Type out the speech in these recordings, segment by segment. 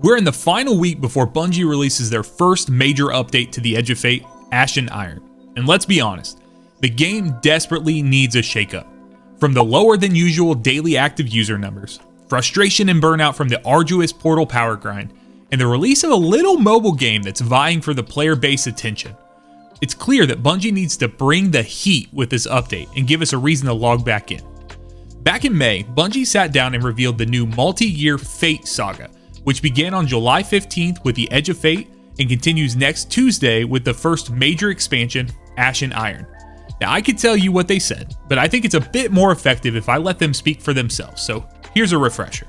We're in the final week before Bungie releases their first major update to the Edge of Fate, Ashen Iron. And let's be honest, the game desperately needs a shakeup. From the lower than usual daily active user numbers, frustration and burnout from the arduous Portal power grind, and the release of a little mobile game that's vying for the player base attention, it's clear that Bungie needs to bring the heat with this update and give us a reason to log back in. Back in May, Bungie sat down and revealed the new multi-year Fate saga, which began on July 15th with the Edge of Fate and continues next Tuesday with the first major expansion, Ashen Iron. Now, I could tell you what they said, but I think it's a bit more effective if I let them speak for themselves, so here's a refresher.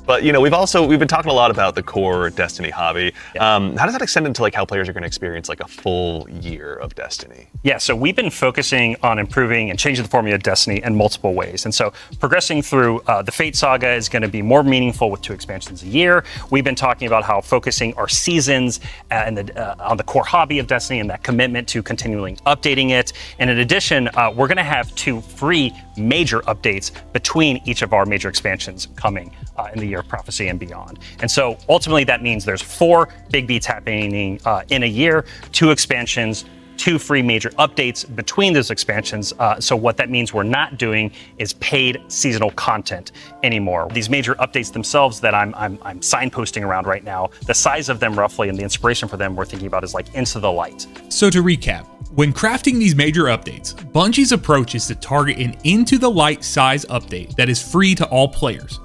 But we've been talking a lot about the core Destiny hobby. How does that extend into how players are going to experience a full year of Destiny? Yeah, so we've been focusing on improving and changing the formula of Destiny in multiple ways. And so progressing through the Fate Saga is going to be more meaningful with 2 expansions a year. We've been talking about how focusing our seasons on the core hobby of Destiny and that commitment to continually updating it. And in addition, we're going to have 2 free major updates between each of our major expansions coming in the Year of Prophecy and beyond. And so ultimately that means there's 4 big beats happening in a year, 2 expansions, 2 free major updates between those expansions. So what that means we're not doing is paid seasonal content anymore. These major updates themselves that I'm signposting around right now, the size of them roughly and the inspiration for them we're thinking about is Into the Light. So to recap, when crafting these major updates, Bungie's approach is to target an Into the Light size update that is free to all players.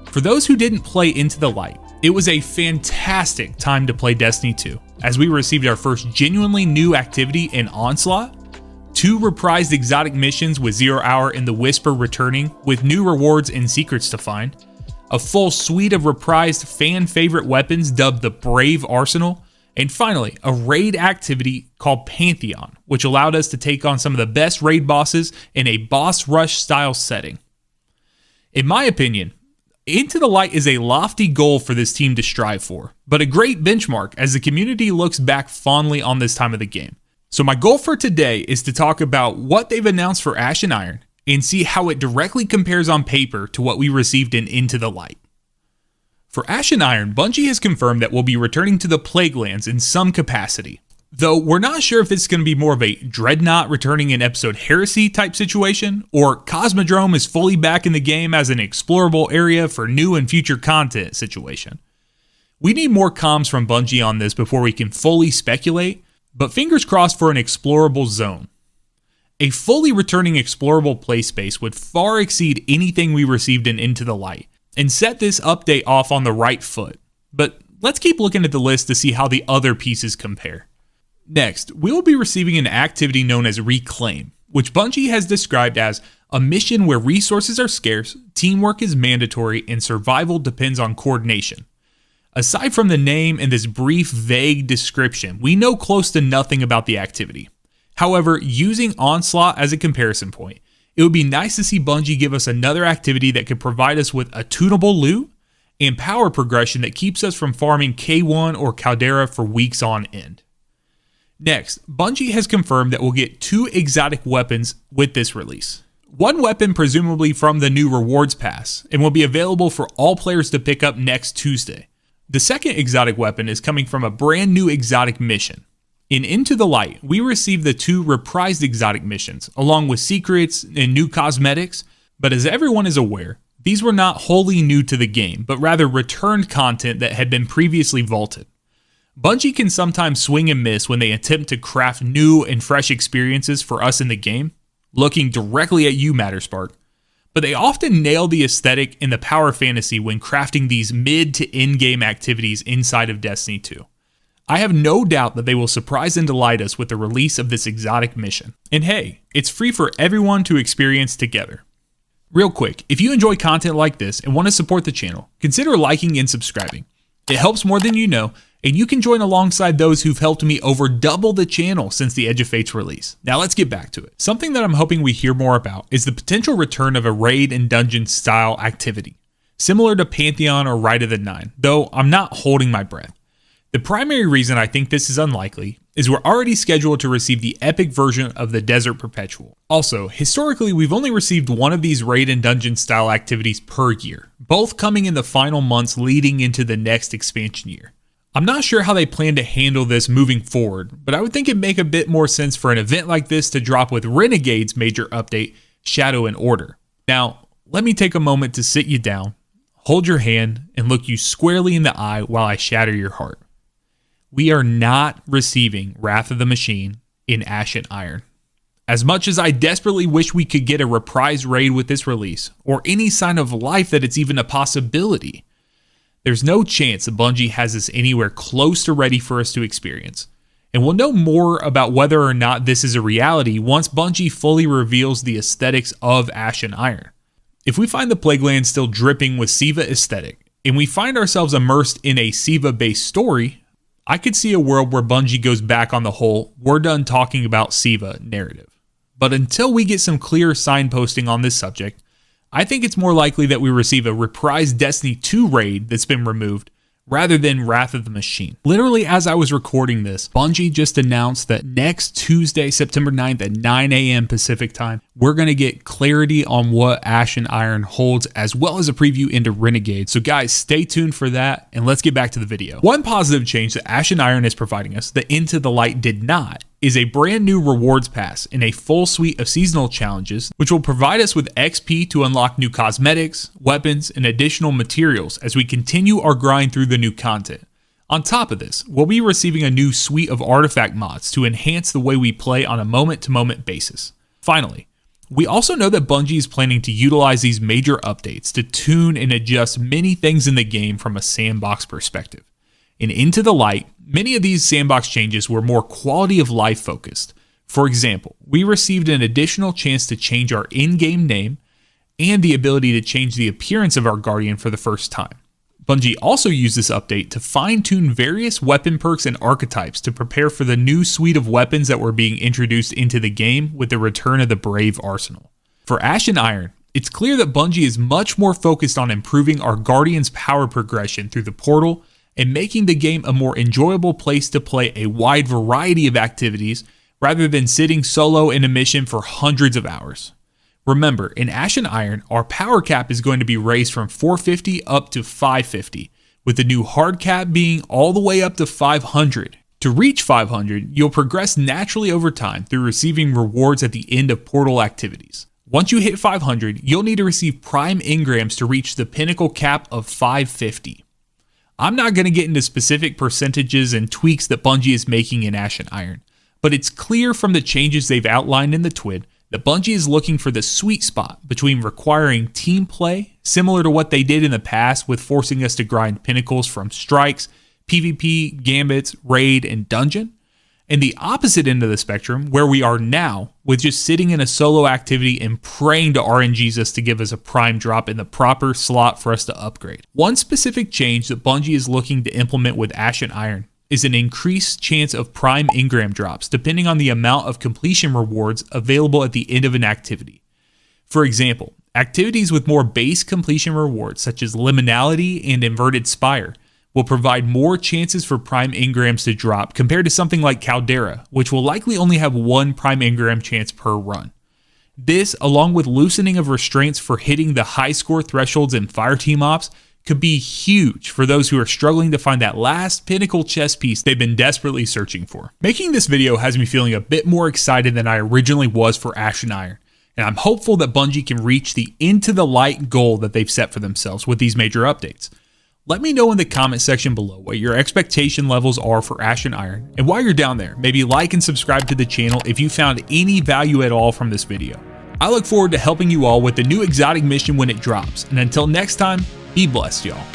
For those who didn't play Into the Light, it was a fantastic time to play Destiny 2, as we received our first genuinely new activity in Onslaught, 2 reprised exotic missions with 0 Hour and the Whisper returning with new rewards and secrets to find, a full suite of reprised fan favorite weapons dubbed the Brave Arsenal, and finally, a raid activity called Pantheon, which allowed us to take on some of the best raid bosses in a boss rush style setting. In my opinion, Into the Light is a lofty goal for this team to strive for, but a great benchmark as the community looks back fondly on this time of the game. So my goal for today is to talk about what they've announced for Ashen Iron and see how it directly compares on paper to what we received in Into the Light. For Ashen Iron, Bungie has confirmed that we'll be returning to the Plaguelands in some capacity. Though we're not sure if it's going to be more of a Dreadnought returning in episode Heresy type situation, or Cosmodrome is fully back in the game as an explorable area for new and future content situation. We need more comms from Bungie on this before we can fully speculate, but fingers crossed for an explorable zone. A fully returning explorable play space would far exceed anything we received in Into the Light, and set this update off on the right foot. But let's keep looking at the list to see how the other pieces compare. Next, we will be receiving an activity known as Reclaim, which Bungie has described as a mission where resources are scarce, teamwork is mandatory, and survival depends on coordination. Aside from the name and this brief, vague description, we know close to nothing about the activity. However, using Onslaught as a comparison point, it would be nice to see Bungie give us another activity that could provide us with a tunable loot and power progression that keeps us from farming K1 or Caldera for weeks on end. Next, Bungie has confirmed that we'll get 2 exotic weapons with this release. One weapon presumably from the new rewards pass and will be available for all players to pick up next Tuesday. The second exotic weapon is coming from a brand new exotic mission. In Into the Light, we received the 2 reprised exotic missions, along with secrets and new cosmetics, but as everyone is aware, these were not wholly new to the game, but rather returned content that had been previously vaulted. Bungie can sometimes swing and miss when they attempt to craft new and fresh experiences for us in the game, looking directly at you, Matterspark, but they often nail the aesthetic and the power fantasy when crafting these mid to in-game activities inside of Destiny 2. I have no doubt that they will surprise and delight us with the release of this exotic mission. And hey, it's free for everyone to experience together. Real quick, if you enjoy content like this and want to support the channel, consider liking and subscribing. It helps more than you know, and you can join alongside those who've helped me over double the channel since the Edge of Fate's release. Now let's get back to it. Something that I'm hoping we hear more about is the potential return of a raid and dungeon style activity, similar to Pantheon or Rite of the Nine, though I'm not holding my breath. The primary reason I think this is unlikely is we're already scheduled to receive the epic version of the Desert Perpetual. Also, historically, we've only received one of these raid and dungeon style activities per year, both coming in the final months leading into the next expansion year. I'm not sure how they plan to handle this moving forward, but I would think it'd make a bit more sense for an event like this to drop with Renegade's major update, Shadow and Order. Now, let me take a moment to sit you down, hold your hand, and look you squarely in the eye while I shatter your heart. We are not receiving Wrath of the Machine in Ashen Iron. As much as I desperately wish we could get a reprise raid with this release, or any sign of life that it's even a possibility, there's no chance that Bungie has this anywhere close to ready for us to experience. And we'll know more about whether or not this is a reality once Bungie fully reveals the aesthetics of Ashen Iron. If we find the Plaguelands still dripping with Siva aesthetic, and we find ourselves immersed in a Siva-based story, I could see a world where Bungie goes back on the whole "we're done talking about Siva" narrative. But until we get some clear signposting on this subject, I think it's more likely that we receive a reprised Destiny 2 raid that's been removed, rather than Wrath of the Machine. Literally, as I was recording this, Bungie just announced that next Tuesday, September 9th at 9 a.m. Pacific time, we're going to get clarity on what Ashen Iron holds, as well as a preview into Renegade. So guys, stay tuned for that, and let's get back to the video. One positive change that Ashen Iron is providing us that Into the Light did not is a brand new rewards pass in a full suite of seasonal challenges, which will provide us with XP to unlock new cosmetics, weapons, and additional materials as we continue our grind through the new content. On top of this, we'll be receiving a new suite of artifact mods to enhance the way we play on a moment-to-moment basis. Finally, we also know that Bungie is planning to utilize these major updates to tune and adjust many things in the game from a sandbox perspective. And Into the Light, many of these sandbox changes were more quality of life focused. For example, we received an additional chance to change our in-game name and the ability to change the appearance of our Guardian for the first time. Bungie also used this update to fine-tune various weapon perks and archetypes to prepare for the new suite of weapons that were being introduced into the game with the return of the Brave Arsenal. For Ashen Iron, it's clear that Bungie is much more focused on improving our Guardian's power progression through the portal and making the game a more enjoyable place to play a wide variety of activities rather than sitting solo in a mission for hundreds of hours. Remember, in Ashen Iron, our power cap is going to be raised from 450 up to 550, with the new hard cap being all the way up to 500. To reach 500, you'll progress naturally over time through receiving rewards at the end of portal activities. Once you hit 500, you'll need to receive prime engrams to reach the pinnacle cap of 550. I'm not going to get into specific percentages and tweaks that Bungie is making in Ashen Iron, but it's clear from the changes they've outlined in the TWID that Bungie is looking for the sweet spot between requiring team play, similar to what they did in the past with forcing us to grind pinnacles from strikes, PvP, gambits, raid, and dungeon, and the opposite end of the spectrum where we are now with just sitting in a solo activity and praying to RNGesus to give us a prime drop in the proper slot for us to upgrade. One specific change that Bungie is looking to implement with Ashen Iron is an increased chance of prime engram drops depending on the amount of completion rewards available at the end of an activity. For example, activities with more base completion rewards such as Liminality and Inverted Spire will provide more chances for prime engrams to drop compared to something like Caldera, which will likely only have one prime engram chance per run. This, along with loosening of restraints for hitting the high score thresholds in Fireteam Ops, could be huge for those who are struggling to find that last pinnacle chess piece they've been desperately searching for. Making this video has me feeling a bit more excited than I originally was for Ashen Iron, and I'm hopeful that Bungie can reach the Into the Light goal that they've set for themselves with these major updates. Let me know in the comment section below what your expectation levels are for Ashen Iron, and while you're down there, maybe like and subscribe to the channel if you found any value at all from this video. I look forward to helping you all with the new exotic mission when it drops, and until next time, be blessed, y'all.